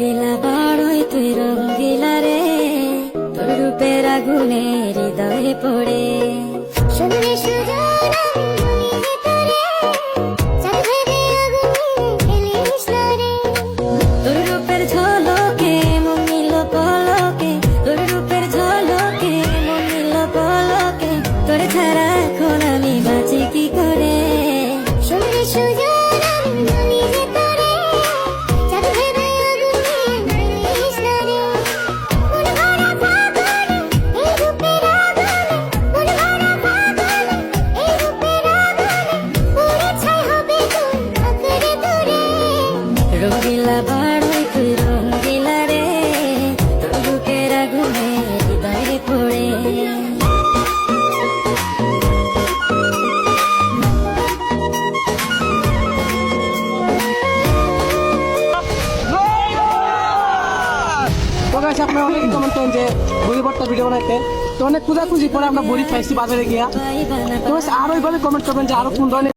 রঙ্গিলা বড়ই তুই রঙ্গিলা রে, তোর রূপের আগুনে হৃদয়ে পড়ে। শুনলে সুজন আমি তোরে, চাঁদ ভেবে আগুনে ফেলিস না রে। তোর রূপের ঝলকে মন নিল পলকে, তোর রূপের ঝলকে মন নিল পলকে, তোর ছাড়া এখন আমি বাঁচি কি করে। শুনলে সুজন আমি তোরে, চাঁদ ভেবে আগুনে ফেলিস না রে। মন ভরা ফাগুনে এই রূপের আগুনে, মন ভরা ফাগুনে এই রূপের আগুনে, পুরে ছাই হবে তোর আঁকড়ে ধরে। রঙ্গিলা বড়ই তুই রঙ্গিলা রে, তোর রূপের আগুনে হৃদয়ে পড়ে। তো গাইস আপনারা অনেক কমেন্ট করেন যে বড়ি ভর্তা ভিডিও বানাইতে, তো অনেক খোঁজাখুঁজি পরে আমরা বড়ি পাইছি বাজারে গিয়া। তো গাইস আরো এইভাবে কমেন্ট করবেন যে আরো কোন ধরনের